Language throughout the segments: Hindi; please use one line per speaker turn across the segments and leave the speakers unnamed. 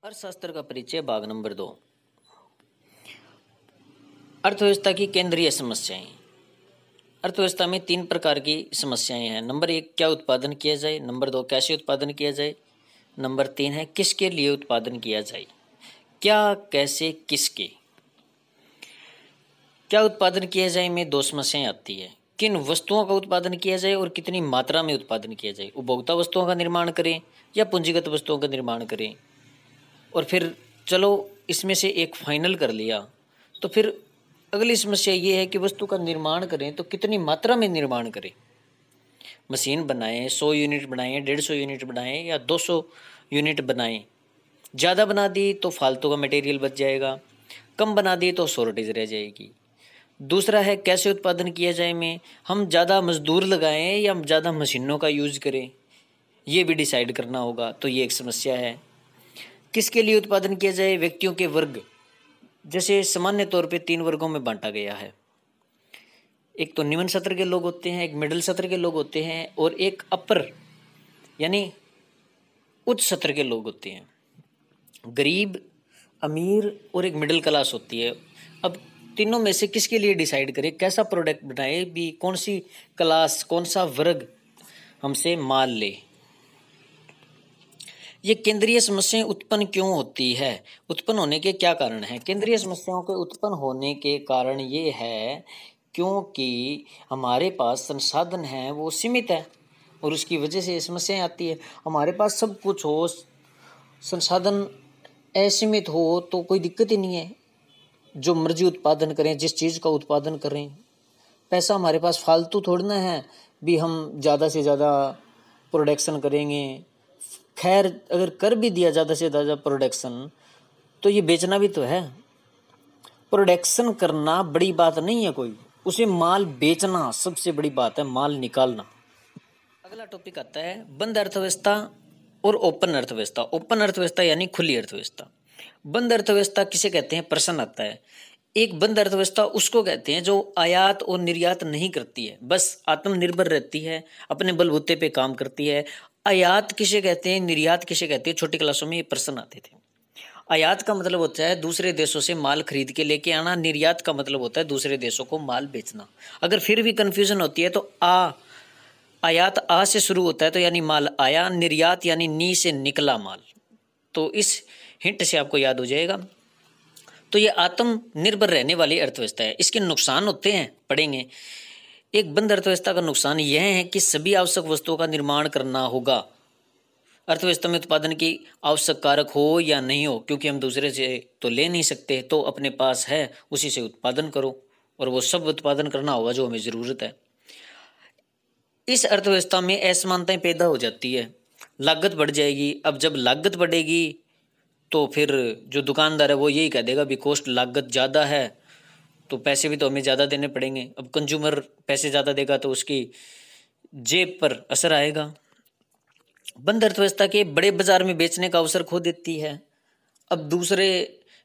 अर्थशास्त्र का परिचय भाग नंबर 2। अर्थव्यवस्था की केंद्रीय समस्याएं। अर्थव्यवस्था में 3 प्रकार की समस्याएं हैं। नंबर 1, क्या उत्पादन किया जाए। नंबर 2, कैसे उत्पादन किया जाए। नंबर 3 है किसके लिए उत्पादन किया जाए। क्या, कैसे, किसके। क्या उत्पादन किया जाए में 2 समस्याएं आती है। किन वस्तुओं का उत्पादन किया जाए और कितनी मात्रा में उत्पादन किया जाए। उपभोक्ता वस्तुओं का निर्माण करें या पूंजीगत वस्तुओं का निर्माण करें। और फिर चलो इसमें से एक फाइनल कर लिया तो फिर अगली समस्या ये है कि वस्तु का निर्माण करें तो कितनी मात्रा में निर्माण करें। मशीन बनाएं, 100 यूनिट बनाएं, 150 यूनिट बनाएं या 200 यूनिट बनाएं। ज़्यादा बना दी तो फालतू का मटेरियल बच जाएगा, कम बना दी तो शॉर्टेज रह जाएगी। दूसरा है कैसे उत्पादन किया जाए में हम ज़्यादा मजदूर लगाएं या ज़्यादा मशीनों का यूज़ करें, ये भी डिसाइड करना होगा, तो ये एक समस्या है। किसके लिए उत्पादन किया जाए, व्यक्तियों के वर्ग जैसे सामान्य तौर पे 3 वर्गों में बांटा गया है। एक तो निम्न सत्र के लोग होते हैं, एक मिडिल सत्र के लोग होते हैं और एक अपर यानी उच्च सत्र के लोग होते हैं। गरीब, अमीर और एक मिडिल क्लास होती है। अब तीनों में से किसके लिए डिसाइड करें, कैसा प्रोडक्ट बनाए, भी कौन सी क्लास, कौन सा वर्ग हमसे माल ले। ये केंद्रीय समस्याएं उत्पन्न क्यों होती है, उत्पन्न होने के क्या कारण हैं। केंद्रीय समस्याओं के उत्पन्न होने के कारण ये है क्योंकि हमारे पास संसाधन हैं वो सीमित है और उसकी वजह से ये समस्याएं आती है। हमारे पास सब कुछ हो, संसाधन असीमित हो तो कोई दिक्कत ही नहीं है, जो मर्जी उत्पादन करें, जिस चीज़ का उत्पादन करें। पैसा हमारे पास फालतू थोड़ी ना है भी हम ज़्यादा से ज़्यादा प्रोडक्शन करेंगे। खैर अगर कर भी दिया ज़्यादा से ज़्यादा प्रोडक्शन तो ये बेचना भी तो है। प्रोडक्शन करना बड़ी बात नहीं है कोई, उसे माल बेचना सबसे बड़ी बात है, माल निकालना। अगला टॉपिक आता है बंद अर्थव्यवस्था और ओपन अर्थव्यवस्था। ओपन अर्थव्यवस्था यानी खुली अर्थव्यवस्था। बंद अर्थव्यवस्था किसे कहते हैं, प्रश्न आता है। एक बंद अर्थव्यवस्था उसको कहते हैं जो आयात और निर्यात नहीं करती है, बस आत्मनिर्भर रहती है, अपने बलबूते पे काम करती है। आयात किसे कहते हैं, निर्यात किसे कहते हैं, छोटी क्लासों में ये प्रश्न आते थे। आयात का मतलब होता है दूसरे देशों से माल खरीद के लेके आना, निर्यात का मतलब होता है दूसरे देशों को माल बेचना। अगर फिर भी कंफ्यूजन होती है तो आयात आ से शुरू होता है तो यानी माल आया, निर्यात यानी नी से निकला माल। तो इस हिंट से आपको याद हो जाएगा। तो ये आत्मनिर्भर रहने वाली अर्थव्यवस्था है। इसके नुकसान होते हैं, पढ़ेंगे। एक बंद अर्थव्यवस्था का नुकसान यह है कि सभी आवश्यक वस्तुओं का निर्माण करना होगा। अर्थव्यवस्था में उत्पादन की आवश्यक कारक हो या नहीं हो, क्योंकि हम दूसरे से तो ले नहीं सकते, तो अपने पास है उसी से उत्पादन करो और वो सब उत्पादन करना होगा जो हमें ज़रूरत है। इस अर्थव्यवस्था में असमानताएं पैदा हो जाती है, लागत बढ़ जाएगी। अब जब लागत बढ़ेगी तो फिर जो दुकानदार है वो यही कह देगा भी कॉस्ट, लागत ज़्यादा है तो पैसे भी तो हमें ज़्यादा देने पड़ेंगे। अब कंज्यूमर पैसे ज़्यादा देगा तो उसकी जेब पर असर आएगा। बंद अर्थव्यवस्था के बड़े बाजार में बेचने का अवसर खो देती है। अब दूसरे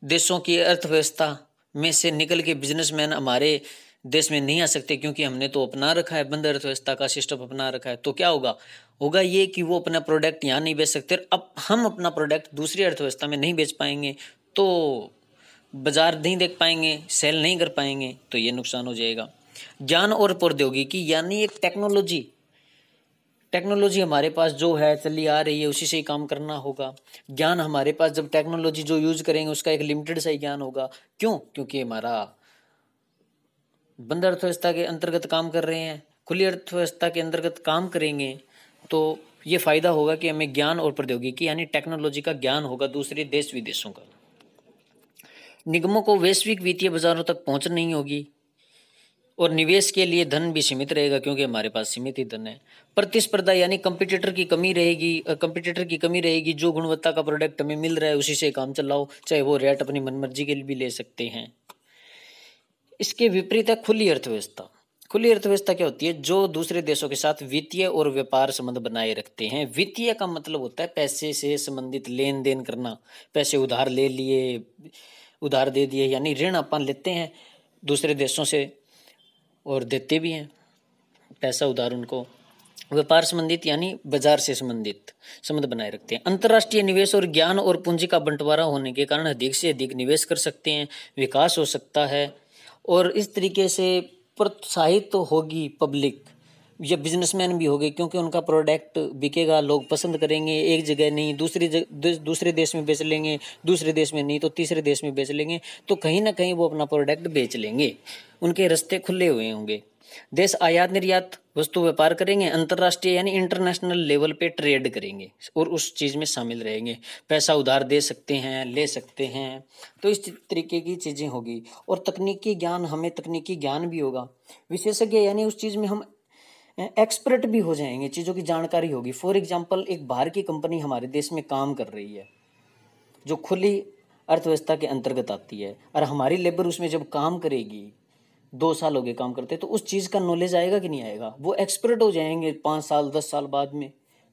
देशों की अर्थव्यवस्था में से निकल के बिजनेसमैन हमारे देश में नहीं आ सकते, क्योंकि हमने तो अपना रखा है, बंद अर्थव्यवस्था का सिस्टम अपना रखा है। तो क्या होगा, होगा ये कि वो अपना प्रोडक्ट यहाँ नहीं बेच सकते। अब हम अपना प्रोडक्ट दूसरी अर्थव्यवस्था में नहीं बेच पाएंगे तो बाजार नहीं देख पाएंगे, सेल नहीं कर पाएंगे, तो ये नुकसान हो जाएगा। ज्ञान और प्रौद्योगिकी यानी एक टेक्नोलॉजी हमारे पास जो है चली आ रही है उसी से ही काम करना होगा। ज्ञान हमारे पास, जब टेक्नोलॉजी जो यूज करेंगे उसका एक लिमिटेड सा ही ज्ञान होगा। क्यों, क्योंकि हमारा बंद अर्थव्यवस्था के अंतर्गत काम कर रहे हैं। खुली अर्थव्यवस्था के अंतर्गत काम करेंगे तो ये फायदा होगा कि हमें ज्ञान और प्रौद्योगिकी यानी टेक्नोलॉजी का ज्ञान होगा, दूसरे देश विदेशों का। निगमों को वैश्विक वित्तीय बाजारों तक पहुंच नहीं होगी और निवेश के लिए धन भी सीमित रहेगा, क्योंकि हमारे पास सीमित ही धन है। प्रतिस्पर्धा यानी कंपटीटर की कमी रहेगी। जो गुणवत्ता का प्रोडक्ट हमें मिल रहा है उसी से काम चलाओ, चाहे वो रेट अपनी मनमर्जी के लिए भी ले सकते हैं। इसके विपरीत है खुली अर्थव्यवस्था। खुली अर्थव्यवस्था क्या होती है, जो दूसरे देशों के साथ वित्तीय और व्यापार संबंध बनाए रखते हैं। वित्तीय का मतलब होता है पैसे से संबंधित लेन देन करना, पैसे उधार ले लिए, उधार दे दिए, यानी ऋण अपन लेते हैं दूसरे देशों से और देते भी हैं पैसा उधार उनको। व्यापार संबंधित यानी बाजार से संबंधित संबंध बनाए रखते हैं। अंतर्राष्ट्रीय निवेश और ज्ञान और पूंजी का बंटवारा होने के कारण अधिक से अधिक निवेश कर सकते हैं, विकास हो सकता है और इस तरीके से प्रोत्साहित तो होगी पब्लिक या बिजनेसमैन भी होंगे, क्योंकि उनका प्रोडक्ट बिकेगा, लोग पसंद करेंगे। एक जगह नहीं दूसरे देश में बेच लेंगे, दूसरे देश में नहीं तो तीसरे देश में बेच लेंगे, तो कहीं ना कहीं वो अपना प्रोडक्ट बेच लेंगे, उनके रास्ते खुले हुए होंगे। देश आयात निर्यात वस्तु व्यापार करेंगे, अंतर्राष्ट्रीय यानी इंटरनेशनल लेवल पे ट्रेड करेंगे और उस चीज़ में शामिल रहेंगे। पैसा उधार दे सकते हैं, ले सकते हैं, तो इस तरीके की चीज़ें होगी। और तकनीकी ज्ञान, हमें तकनीकी ज्ञान भी होगा, विशेषज्ञ यानी उस चीज़ में हम एक्सपर्ट भी हो जाएंगे, चीज़ों की जानकारी होगी। फॉर एग्जाम्पल, एक बाहर की कंपनी हमारे देश में काम कर रही है जो खुली अर्थव्यवस्था के अंतर्गत आती है, और हमारी लेबर उसमें जब काम करेगी, 2 साल हो गए काम करते, तो उस चीज़ का नॉलेज आएगा कि नहीं आएगा? वो एक्सपर्ट हो जाएंगे 5 साल 10 साल बाद में,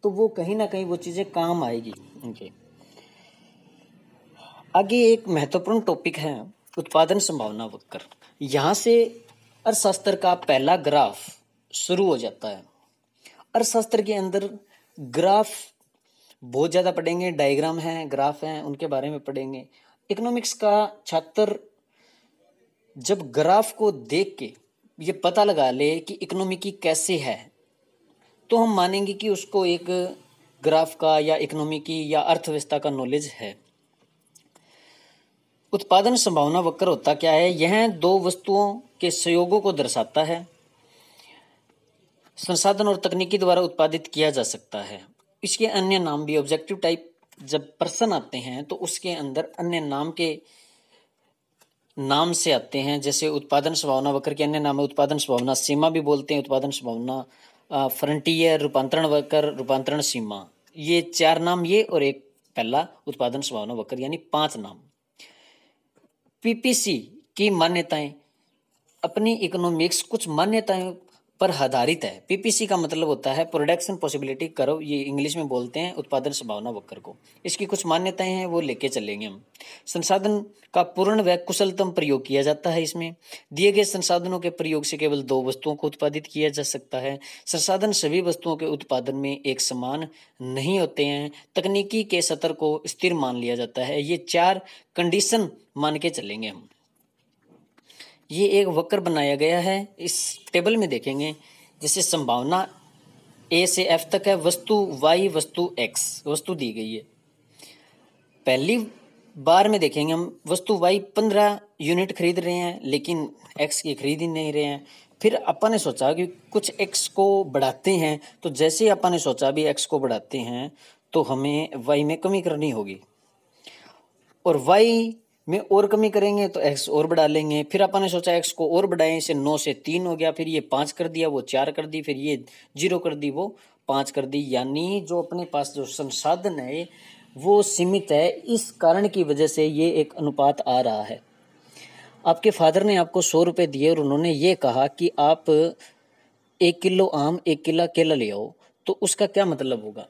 तो वो कहीं ना कहीं वो चीज़ें काम आएगी उनके। आगे एक महत्वपूर्ण टॉपिक है उत्पादन संभावना वक्र। यहाँ से अर्थशास्त्र का पहला ग्राफ शुरू हो जाता है। अर्थशास्त्र के अंदर ग्राफ बहुत ज़्यादा पढ़ेंगे, डायग्राम हैं, ग्राफ हैं, उनके बारे में पढ़ेंगे। इकोनॉमिक्स का छात्र जब ग्राफ को देख के ये पता लगा ले कि इकोनॉमी की कैसे है, तो हम मानेंगे कि उसको एक ग्राफ का या इकोनॉमी की या अर्थव्यवस्था का नॉलेज है। उत्पादन संभावना वक्र होता क्या है? यह दो वस्तुओं के संयोगों को दर्शाता है। संसाधन और तकनीकी द्वारा उत्पादित किया जा सकता है। इसके अन्य नाम भी ऑब्जेक्टिव टाइप जब प्रश्न आते हैं तो उसके अंदर अन्य नाम से आते हैं। जैसे उत्पादन संभावना वक्र के अन्य नाम है उत्पादन संभावना सीमा भी बोलते हैं, उत्पादन संभावना फ्रंटियर, रूपांतरण वक्र, रूपांतरण सीमा, ये 4 नाम, ये और एक पहला उत्पादन संभावना वक्र, यानी 5 नाम। पीपीसी की मान्यताएं, अपनी इकोनॉमिक्स कुछ मान्यताएं पर आधारित है। पीपीसी का मतलब होता है प्रोडक्शन पॉसिबिलिटी कर्व, ये इंग्लिश में बोलते हैं उत्पादन संभावना वक्र को। इसकी कुछ मान्यताएं हैं, वो लेके चलेंगे हम। संसाधन का पूर्ण व कुशलतम प्रयोग किया जाता है। इसमें दिए गए संसाधनों के प्रयोग से केवल 2 वस्तुओं को उत्पादित किया जा सकता है। संसाधन सभी वस्तुओं के उत्पादन में एक समान नहीं होते हैं। तकनीकी के स्तर को स्थिर मान लिया जाता है। ये 4 कंडीशन मान के चलेंगे हम। ये एक वक्र बनाया गया है, इस टेबल में देखेंगे। जैसे संभावना ए से एफ तक है, वस्तु वाई, वस्तु एक्स, वस्तु दी गई है। पहली बार में देखेंगे हम, वस्तु वाई 15 यूनिट खरीद रहे हैं, लेकिन एक्स की खरीद ही नहीं रहे हैं। फिर अपन ने सोचा कि कुछ एक्स को बढ़ाते हैं, तो जैसे अपन ने सोचा भी एक्स को बढ़ाते हैं तो हमें वाई में कमी करनी होगी, और वाई में और कमी करेंगे तो एक्स और बढ़ा लेंगे। फिर अपन ने सोचा एक्स को और बढ़ाएं, इसे 9 से 3 हो गया, फिर ये 5 कर दिया, वो 4 कर दी, फिर ये 0 कर दी, वो 5 कर दी। यानी जो अपने पास जो संसाधन है वो सीमित है। इस कारण की वजह से ये एक अनुपात आ रहा है। आपके फादर ने आपको 100 रुपये दिए और उन्होंने ये कहा कि आप 1 किलो आम 1 किलो केला ले आओ, तो उसका क्या मतलब होगा?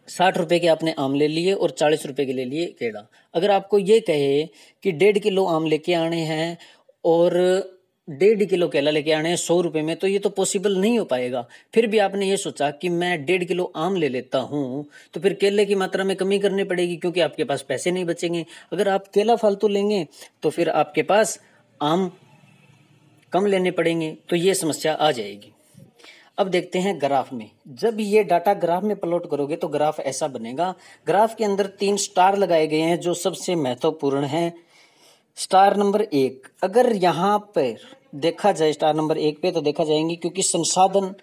60 रुपये के आपने आम ले लिए और 40 रुपये के ले लिए केला। अगर आपको ये कहे कि 1.5 किलो आम लेके आने हैं और 1.5 किलो केला लेके आने हैं 100 रुपये में, तो ये तो पॉसिबल नहीं हो पाएगा। फिर भी आपने ये सोचा कि मैं 1.5 किलो आम ले लेता हूँ, तो फिर केले की मात्रा में कमी करनी पड़ेगी, क्योंकि आपके पास पैसे नहीं बचेंगे। अगर आप केला फालतू लेंगे तो फिर आपके पास आम कम लेने पड़ेंगे, तो ये समस्या आ जाएगी। अब देखते हैं ग्राफ में। जब ये डाटा ग्राफ में प्लॉट करोगे तो ग्राफ ऐसा बनेगा। ग्राफ के अंदर 3 स्टार लगाए गए हैं जो सबसे महत्वपूर्ण हैं। स्टार नंबर 1, अगर यहाँ पर देखा जाए स्टार नंबर 1 पे, तो देखा जाएंगे क्योंकि संसाधन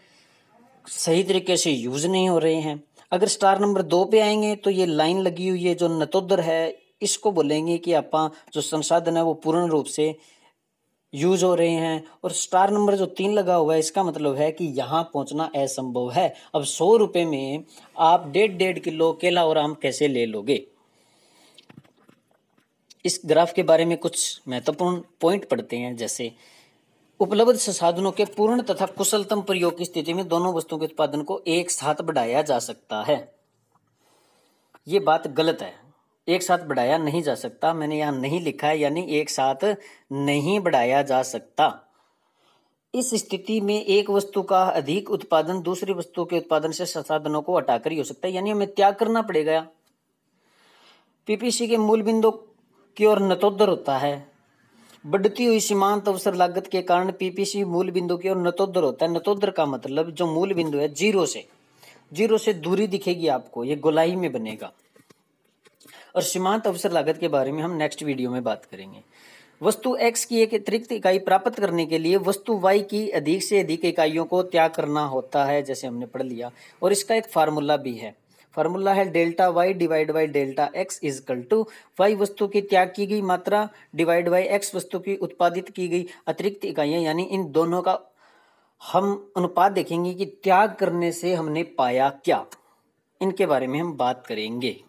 सही तरीके से यूज नहीं हो रहे हैं। अगर स्टार नंबर 2 पे आएंगे तो ये लाइन लगी हुई है जो नतोदर है, इसको बोलेंगे कि आपा जो संसाधन है वो पूर्ण रूप से यूज हो रहे हैं। और स्टार नंबर जो 3 लगा हुआ है, इसका मतलब है कि यहाँ पहुंचना असंभव है। अब 100 रुपये में आप 1.5 किलो केला और आम कैसे ले लोगे? इस ग्राफ के बारे में कुछ महत्वपूर्ण पॉइंट पढ़ते हैं। जैसे उपलब्ध संसाधनों के पूर्ण तथा कुशलतम प्रयोग की स्थिति में दोनों वस्तुओं के उत्पादन को एक साथ बढ़ाया जा सकता है। ये बात गलत है, एक साथ बढ़ाया नहीं जा सकता। मैंने यहाँ नहीं लिखा है, यानी एक साथ नहीं बढ़ाया जा सकता। इस स्थिति में एक वस्तु का अधिक उत्पादन दूसरी वस्तु के उत्पादन से संसाधनों को हटाकर ही हो सकता है, यानी हमें त्याग करना पड़ेगा। पीपीसी के मूल बिंदु की ओर नतोदर होता है। बढ़ती हुई सीमांत अवसर लागत के कारण पीपीसी मूल बिंदु की ओर नतोदर होता है। नतोदर का मतलब जो मूल बिंदु है जीरो से दूरी दिखेगी आपको, ये गोलाई में बनेगा। और सीमांत अवसर लागत के बारे में हम नेक्स्ट वीडियो में बात करेंगे। वस्तु x की एक अतिरिक्त इकाई प्राप्त करने के लिए वस्तु y की अधिक से अधिक इकाइयों को त्याग करना होता है, जैसे हमने पढ़ लिया। और इसका एक फार्मूला भी है, फार्मूला है delta Y divide by delta X equal to Y वस्तु की त्याग की गई मात्रा डिवाइड बाई एक्स वस्तु की उत्पादित की गई अतिरिक्त इकाइयां, यानी इन दोनों का हम अनुपात देखेंगे कि त्याग करने से हमने पाया क्या, इनके बारे में हम बात करेंगे।